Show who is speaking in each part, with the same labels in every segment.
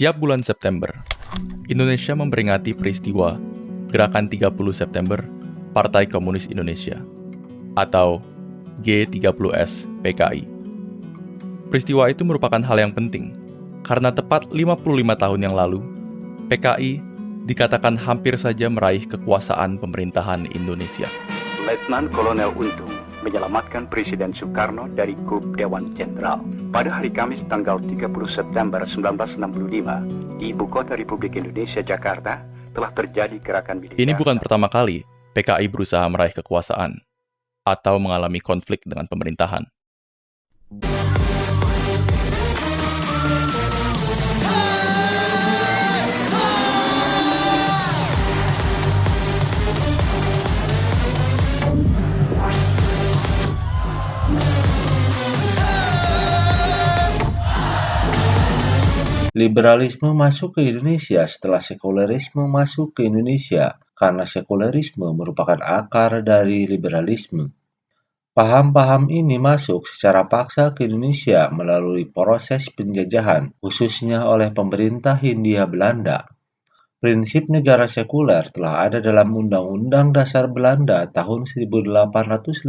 Speaker 1: Setiap bulan September, Indonesia memperingati peristiwa Gerakan 30 September Partai Komunis Indonesia atau G30S PKI. Peristiwa itu merupakan hal yang penting karena tepat 55 tahun yang lalu, PKI dikatakan hampir saja meraih kekuasaan pemerintahan Indonesia.
Speaker 2: Letnan Kolonel Untung menyelamatkan Presiden Soekarno dari Kup Dewan Jenderal. Pada hari Kamis tanggal 30 September 1965, di Ibu Kota Republik Indonesia, Jakarta, telah terjadi gerakan militer.
Speaker 1: Ini bukan pertama kali PKI berusaha meraih kekuasaan atau mengalami konflik dengan pemerintahan.
Speaker 3: Liberalisme masuk ke Indonesia setelah sekulerisme masuk ke Indonesia, karena sekulerisme merupakan akar dari liberalisme. Paham-paham ini masuk secara paksa ke Indonesia melalui proses penjajahan, khususnya oleh pemerintah Hindia Belanda. Prinsip negara sekuler telah ada dalam Undang-Undang Dasar Belanda tahun 1855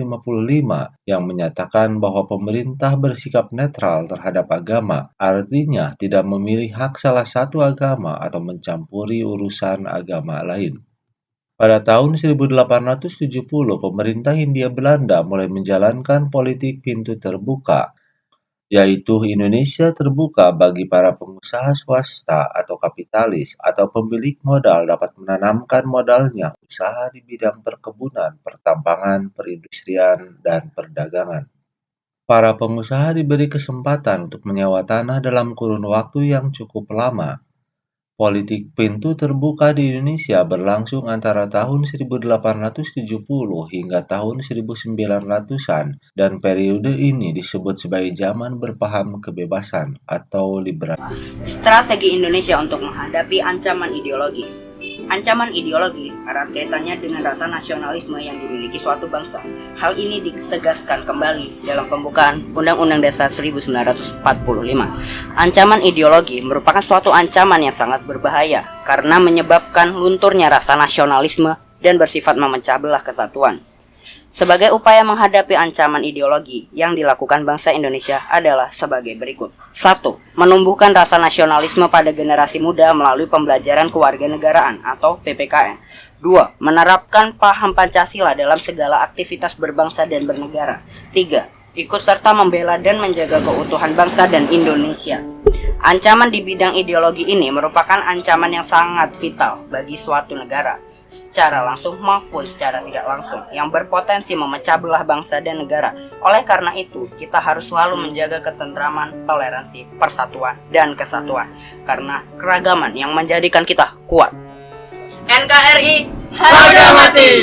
Speaker 3: yang menyatakan bahwa pemerintah bersikap netral terhadap agama, artinya tidak memilih hak salah satu agama atau mencampuri urusan agama lain. Pada tahun 1870, pemerintah Hindia Belanda mulai menjalankan politik pintu terbuka, yaitu Indonesia terbuka bagi para pengusaha swasta atau kapitalis atau pemilik modal dapat menanamkan modalnya usaha di bidang perkebunan, pertambangan, perindustrian, dan perdagangan. Para pengusaha diberi kesempatan untuk menyewa tanah dalam kurun waktu yang cukup lama. Politik pintu terbuka di Indonesia berlangsung antara tahun 1870 hingga tahun 1900-an, dan periode ini disebut sebagai zaman berpaham kebebasan atau liberal.
Speaker 4: Strategi Indonesia untuk menghadapi ancaman ideologi. Ancaman ideologi erat kaitannya dengan rasa nasionalisme yang dimiliki suatu bangsa. Hal ini ditegaskan kembali dalam pembukaan Undang-Undang Dasar 1945. Ancaman ideologi merupakan suatu ancaman yang sangat berbahaya karena menyebabkan lunturnya rasa nasionalisme dan bersifat memecah belah kesatuan. Sebagai upaya menghadapi ancaman ideologi yang dilakukan bangsa Indonesia adalah sebagai berikut. 1. Menumbuhkan rasa nasionalisme pada generasi muda melalui pembelajaran kewarganegaraan atau PPKN. 2. Menerapkan paham Pancasila dalam segala aktivitas berbangsa dan bernegara. 3. Ikut serta membela dan menjaga keutuhan bangsa dan Indonesia. Ancaman di bidang ideologi ini merupakan ancaman yang sangat vital bagi suatu negara, secara langsung maupun secara tidak langsung, yang berpotensi memecah belah bangsa dan negara. Oleh karena itu, kita harus selalu menjaga ketentraman, toleransi, persatuan, dan kesatuan, karena keragaman yang menjadikan kita kuat. NKRI harga mati!